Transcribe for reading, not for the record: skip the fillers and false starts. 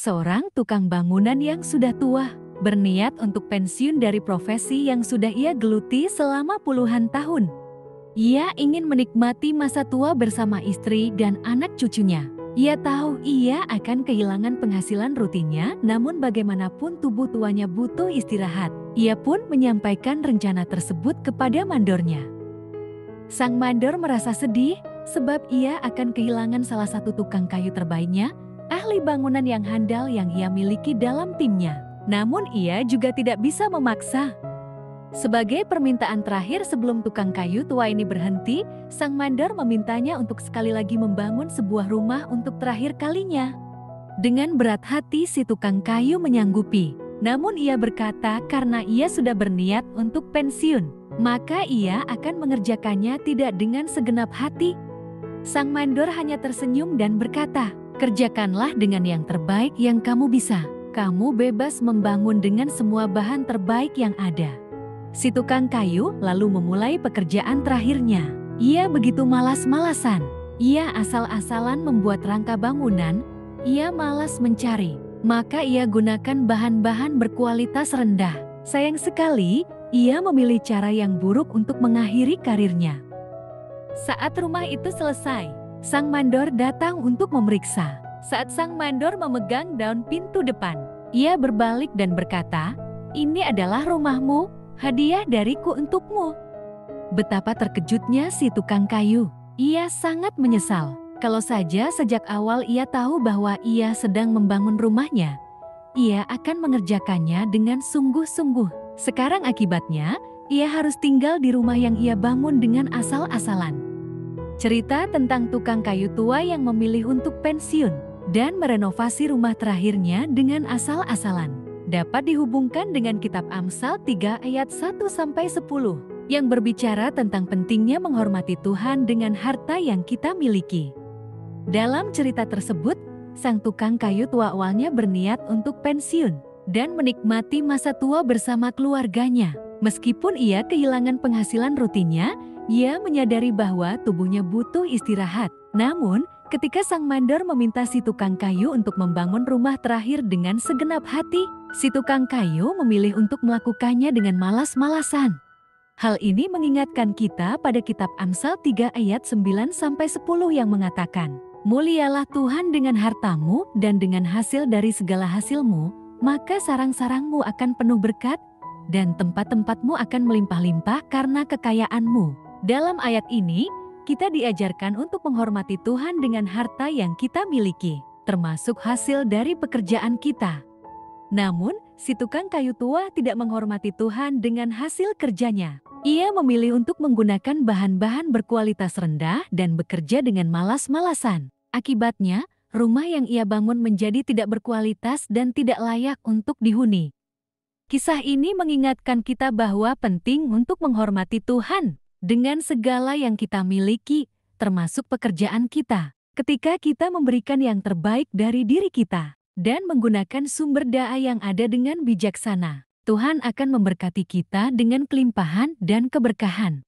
seorang tukang bangunan yang sudah tua, berniat untuk pensiun dari profesi yang sudah ia geluti selama puluhan tahun. Ia ingin menikmati masa tua bersama istri dan anak cucunya. Ia tahu ia akan kehilangan penghasilan rutinnya, namun bagaimanapun tubuh tuanya butuh istirahat. Ia pun menyampaikan rencana tersebut kepada mandornya. Sang mandor merasa sedih sebab ia akan kehilangan salah satu tukang kayu terbaiknya, ahli bangunan yang handal yang ia miliki dalam timnya. Namun ia juga tidak bisa memaksa. Sebagai permintaan terakhir sebelum tukang kayu tua ini berhenti, sang mandor memintanya untuk sekali lagi membangun sebuah rumah untuk terakhir kalinya. Dengan berat hati si tukang kayu menyanggupi. Namun ia berkata karena ia sudah berniat untuk pensiun, maka ia akan mengerjakannya tidak dengan segenap hati. Sang mandor hanya tersenyum dan berkata, "Kerjakanlah dengan yang terbaik yang kamu bisa. Kamu bebas membangun dengan semua bahan terbaik yang ada." Si tukang kayu lalu memulai pekerjaan terakhirnya. Ia begitu malas-malasan. Ia asal-asalan membuat rangka bangunan. Ia malas mencari. Maka ia gunakan bahan-bahan berkualitas rendah. Sayang sekali, ia memilih cara yang buruk untuk mengakhiri karirnya. Saat rumah itu selesai, sang mandor datang untuk memeriksa. Saat sang mandor memegang daun pintu depan, ia berbalik dan berkata, "Ini adalah rumahmu, hadiah dariku untukmu." Betapa terkejutnya si tukang kayu. Ia sangat menyesal. Kalau saja sejak awal ia tahu bahwa ia sedang membangun rumahnya, ia akan mengerjakannya dengan sungguh-sungguh. Sekarang akibatnya, ia harus tinggal di rumah yang ia bangun dengan asal-asalan. Cerita tentang tukang kayu tua yang memilih untuk pensiun dan merenovasi rumah terakhirnya dengan asal-asalan dapat dihubungkan dengan kitab Amsal 3 ayat 1-10 yang berbicara tentang pentingnya menghormati Tuhan dengan harta yang kita miliki. Dalam cerita tersebut, sang tukang kayu tua awalnya berniat untuk pensiun dan menikmati masa tua bersama keluarganya. Meskipun ia kehilangan penghasilan rutinnya, ia menyadari bahwa tubuhnya butuh istirahat. Namun, ketika sang mandor meminta si tukang kayu untuk membangun rumah terakhir dengan segenap hati, si tukang kayu memilih untuk melakukannya dengan malas-malasan. Hal ini mengingatkan kita pada kitab Amsal 3 ayat 9-10 yang mengatakan, "Mulialah Tuhan dengan hartamu dan dengan hasil dari segala hasilmu, maka sarang-sarangmu akan penuh berkat dan tempat-tempatmu akan melimpah-limpah karena kekayaanmu." Dalam ayat ini, kita diajarkan untuk menghormati Tuhan dengan harta yang kita miliki, termasuk hasil dari pekerjaan kita. Namun, si tukang kayu tua tidak menghormati Tuhan dengan hasil kerjanya. Ia memilih untuk menggunakan bahan-bahan berkualitas rendah dan bekerja dengan malas-malasan. Akibatnya, rumah yang ia bangun menjadi tidak berkualitas dan tidak layak untuk dihuni. Kisah ini mengingatkan kita bahwa penting untuk menghormati Tuhan dengan segala yang kita miliki, termasuk pekerjaan kita. Ketika kita memberikan yang terbaik dari diri kita dan menggunakan sumber daya yang ada dengan bijaksana, Tuhan akan memberkati kita dengan kelimpahan dan keberkahan.